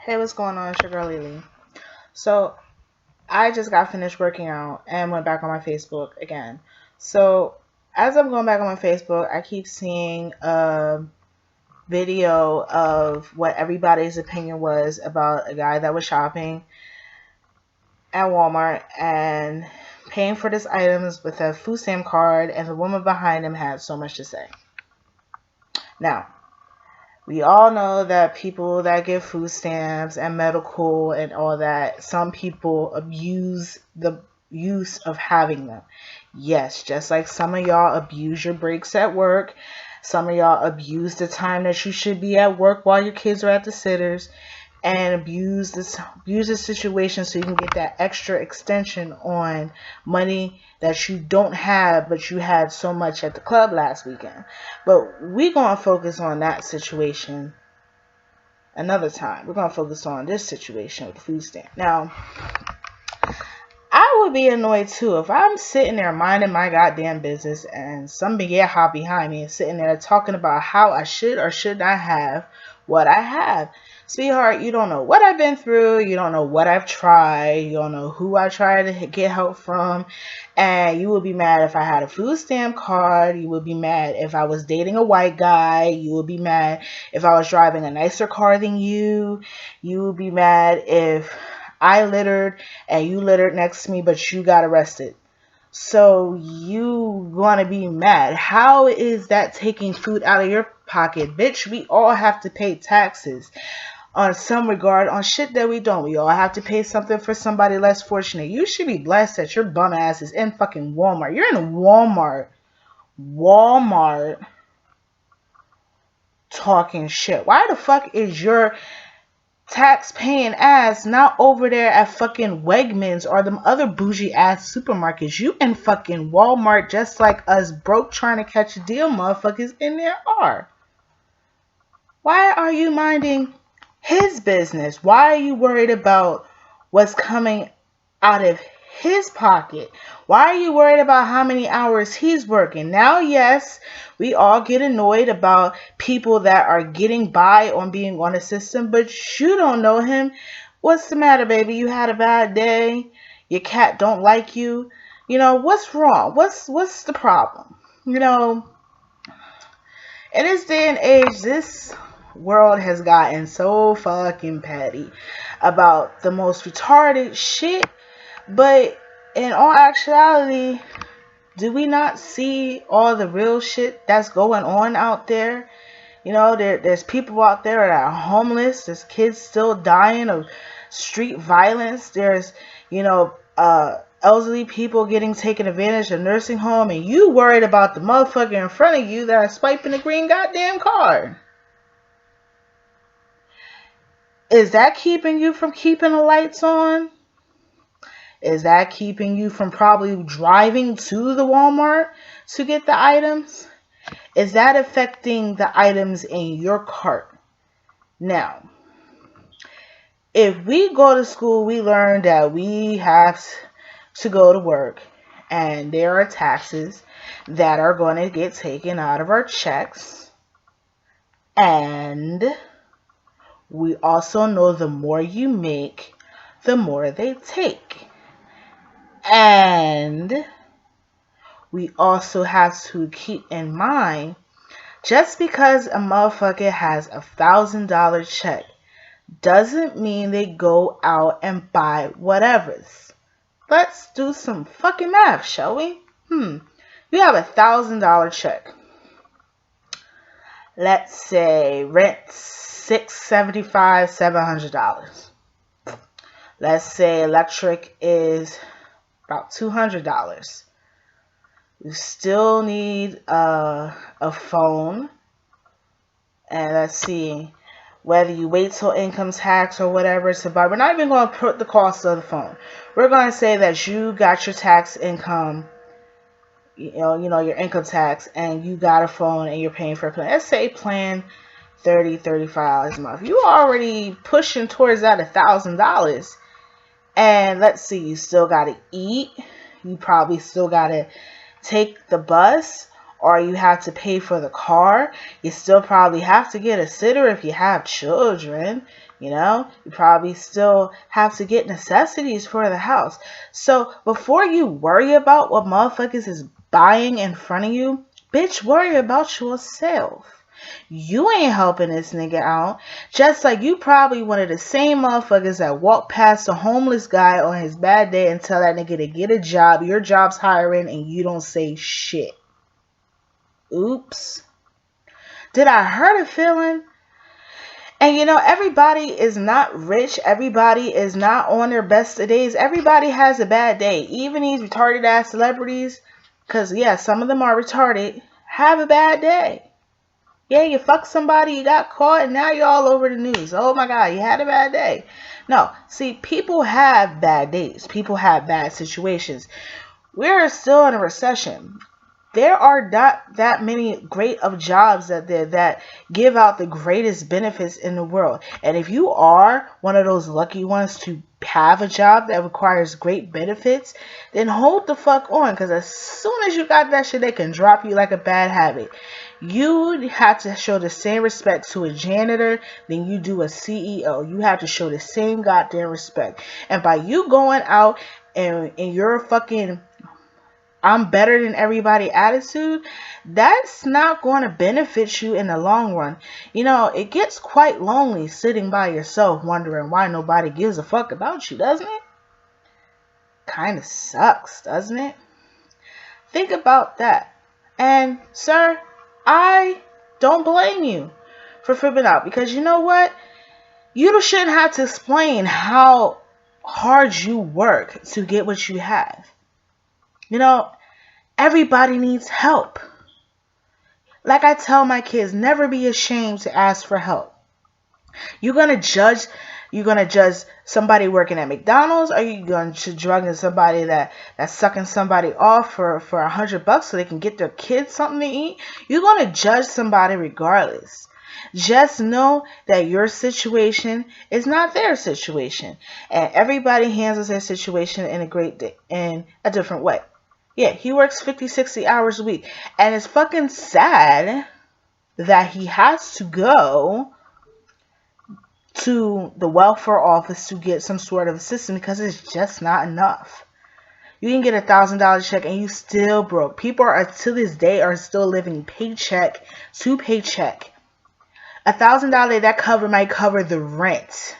Hey, what's going on? It's your girl Lily. So, I just got finished working out and went back on my Facebook again. So, as I'm going back on my Facebook, I keep seeing a video of what everybody's opinion was about a guy that was shopping at Walmart and paying for his items with a food stamp card, and the woman behind him had so much to say. Now, we all know that people that get food stamps and medical and all that, some people abuse the use of having them. Yes, just like some of y'all abuse your breaks at work. Some of y'all abuse the time that you should be at work while your kids are at the sitters, and abuse the situation so you can get that extra extension on money that you don't have but you had so much at the club last weekend. But we're going to focus on that situation another time. We're going to focus on this situation with the food stamp. Now, I would be annoyed too if I'm sitting there minding my goddamn business and some big hop behind me and sitting there talking about how I should or should not have what I have. Sweetheart, you don't know what I've been through. You don't know what I've tried. You don't know who I tried to get help from. And you would be mad if I had a food stamp card. You would be mad if I was dating a white guy. You would be mad if I was driving a nicer car than you. You would be mad if I littered and you littered next to me, but you got arrested. So you want to be mad. How is that taking food out of your pocket? Bitch, we all have to pay taxes on some regard on shit that we don't. We all have to pay something for somebody less fortunate. You should be blessed that your bum ass is in fucking Walmart. You're in Walmart. Walmart talking shit. Why the fuck is your tax paying ass not over there at fucking Wegmans or them other bougie ass supermarkets? You in fucking Walmart just like us broke trying to catch a deal motherfuckers in there are. Why are you minding his business? Why are you worried about what's coming out of his pocket? Why are you worried about how many hours he's working? Now, yes, we all get annoyed about people that are getting by on being on a system, but you don't know him. What's the matter, baby? You had a bad day? Your cat don't like you? You know, what's wrong? What's the problem? You know, in this day and age, this world has gotten so fucking petty about the most retarded shit. But in all actuality, do we not see all the real shit that's going on out there? You know, there's people out there that are homeless. There's kids still dying of street violence. There's, elderly people getting taken advantage of nursing home, and you worried about the motherfucker in front of you that is swiping the green goddamn card. Is that keeping you from keeping the lights on? Is that keeping you from probably driving to the Walmart to get the items? Is that affecting the items in your cart? Now, if we go to school, we learn that we have to go to work, and there are taxes that are going to get taken out of our checks. And we also know the more you make, the more they take. And we also have to keep in mind, just because a motherfucker has $1,000 check doesn't mean they go out and buy whatevers. Let's do some fucking math, shall we? You have $1,000 check. Let's say rent $675, $700. Let's say electric is about $200. You still need a phone. And let's see, whether you wait till income tax or whatever to buy. We're not even going to put the cost of the phone. We're going to say that you got your tax income, your income tax, and you got a phone and you're paying for a plan. Let's say plan $30, $35 a month. You already pushing towards that $1,000. And let's see, you still got to eat. You probably still got to take the bus, or you have to pay for the car. You still probably have to get a sitter if you have children. You know, you probably still have to get necessities for the house. So before you worry about what motherfuckers is buying in front of you, bitch, worry about yourself. You ain't helping this nigga out. Just like you probably one of the same motherfuckers that walk past a homeless guy on his bad day and tell that nigga to get a job. Your job's hiring and you don't say shit. Oops. Did I hurt a feeling? And you know, everybody is not rich. Everybody is not on their best of days. Everybody has a bad day. Even these retarded ass celebrities, because yeah, some of them are retarded, have a bad day. Yeah, you fucked somebody, you got caught, and now you're all over the news. Oh my God, you had a bad day. No, see, people have bad days. People have bad situations. We're still in a recession. There are not that many great of jobs that give out the greatest benefits in the world. And if you are one of those lucky ones to have a job that requires great benefits, then hold the fuck on, because as soon as you got that shit, they can drop you like a bad habit. You have to show the same respect to a janitor than you do a CEO. You have to show the same goddamn respect. And by you going out and you're fucking I'm better than everybody attitude, that's not going to benefit you in the long run. You know, it gets quite lonely sitting by yourself wondering why nobody gives a fuck about you, doesn't it? Kind of sucks, doesn't it? Think about that. And, sir, I don't blame you for flipping out, because you know what? You shouldn't have to explain how hard you work to get what you have. You know, everybody needs help. Like I tell my kids, never be ashamed to ask for help. You're gonna judge somebody working at McDonald's, or you going to drug somebody that's sucking somebody off for $100 so they can get their kids something to eat? You're gonna judge somebody regardless. Just know that your situation is not their situation, and everybody handles their situation in a different way. Yeah, he works 50, 60 hours a week. And it's fucking sad that he has to go to the welfare office to get some sort of assistance, because it's just not enough. You can get $1,000 check and you still broke. People are to this day are still living paycheck to paycheck. $1,000 that might cover the rent.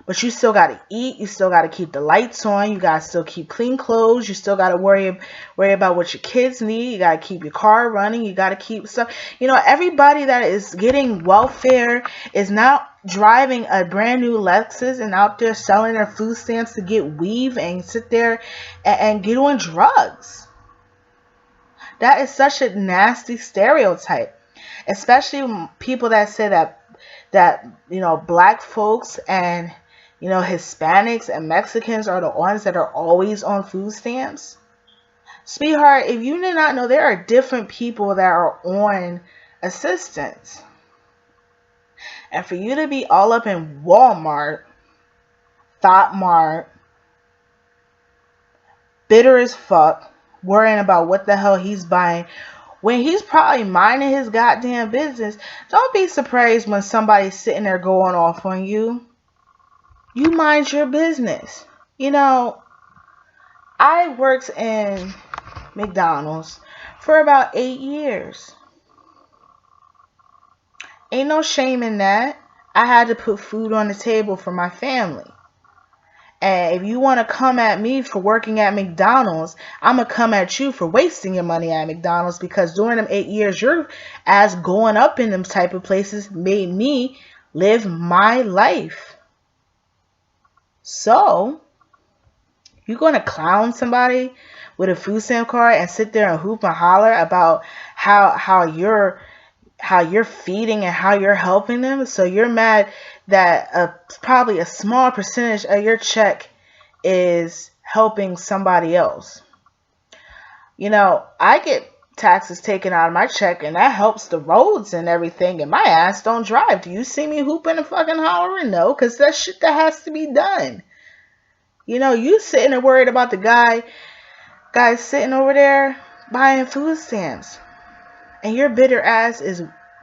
But you still got to eat. You still got to keep the lights on. You got to still keep clean clothes. You still got to worry about what your kids need. You got to keep your car running. You got to keep stuff. You know, everybody that is getting welfare is not driving a brand new Lexus and out there selling their food stamps to get weave and sit there and get on drugs. That is such a nasty stereotype. Especially people that say that you know, black folks and you know, Hispanics and Mexicans are the ones that are always on food stamps. Sweetheart, if you did not know, there are different people that are on assistance. And for you to be all up in Walmart, Thought Mart, bitter as fuck, worrying about what the hell he's buying, when he's probably minding his goddamn business, don't be surprised when somebody's sitting there going off on you. You mind your business. You know, I worked in McDonald's for about 8 years. Ain't no shame in that. I had to put food on the table for my family. And if you want to come at me for working at McDonald's, I'm going to come at you for wasting your money at McDonald's, because during them 8 years, your ass going up in them type of places made me live my life. So, you're going to clown somebody with a food stamp card and sit there and hoop and holler about how you're feeding and how you're helping them? So you're mad that probably a small percentage of your check is helping somebody else. You know, I get taxes taken out of my check, and that helps the roads and everything, and my ass don't drive. Do you see me hooping and fucking hollering? No, because that's shit that has to be done. You know, you sitting and worried about the guy sitting over there buying food stamps, and your bitter ass is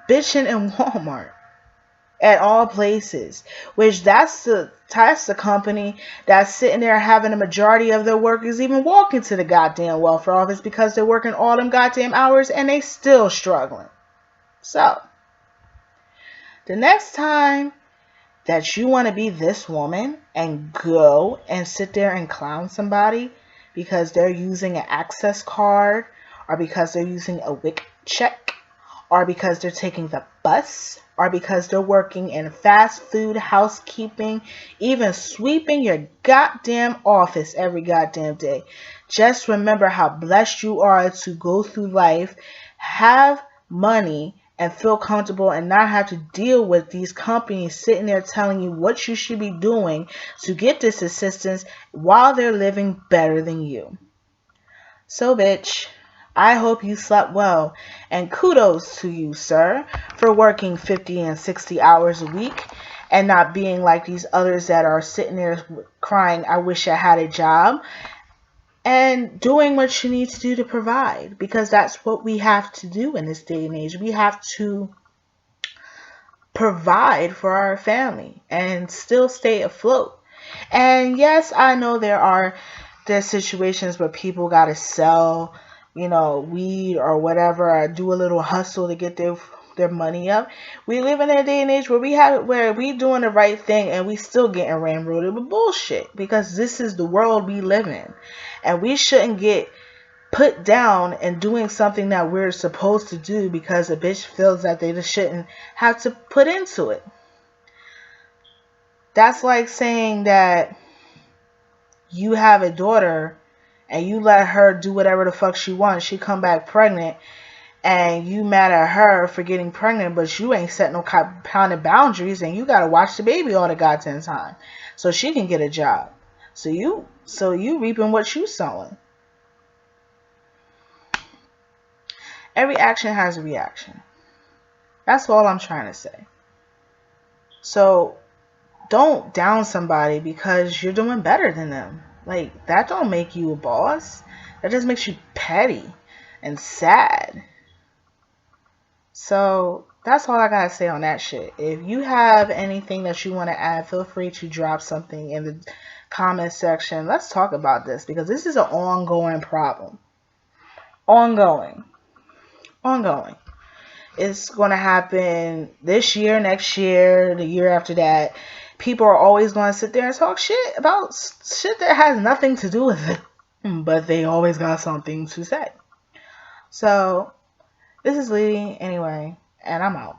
bitching in Walmart. at all places, which that's the company that's sitting there having the majority of their workers even walking to the goddamn welfare office because they're working all them goddamn hours and they still struggling. So the next time that you want to be this woman and go and sit there and clown somebody because they're using an access card, or because they're using a WIC check, or because they're taking the bus, or because they're working in fast food, housekeeping, even sweeping your goddamn office every goddamn day. Just remember how blessed you are to go through life, have money, and feel comfortable and not have to deal with these companies sitting there telling you what you should be doing to get this assistance while they're living better than you. So, bitch, I hope you slept well, and kudos to you, sir, for working 50 and 60 hours a week and not being like these others that are sitting there crying, I wish I had a job, and doing what you need to do to provide, because that's what we have to do in this day and age. We have to provide for our family and still stay afloat. And yes, I know there's situations where people gotta sell, weed or whatever, or do a little hustle to get their money up. We live in a day and age where we doing the right thing and we still getting railroaded with bullshit, because this is the world we live in, and we shouldn't get put down and doing something that we're supposed to do because a bitch feels that they just shouldn't have to put into it. That's like saying that you have a daughter and you let her do whatever the fuck she wants. She come back pregnant and you mad at her for getting pregnant, but you ain't set no kind of boundaries, and you gotta watch the baby all the goddamn time so she can get a job. So you reaping what you sowing. Every action has a reaction. That's all I'm trying to say. So don't down somebody because you're doing better than them. Like, that don't make you a boss. That just makes you petty and sad. So that's all I gotta say on that shit. If you have anything that you want to add, feel free to drop something in the comment section. Let's talk about this, because this is an ongoing problem. Ongoing. It's going to happen this year, next year, the year after that. People are always going to sit there and talk shit about shit that has nothing to do with it, but they always got something to say. So this is Lee anyway, and I'm out.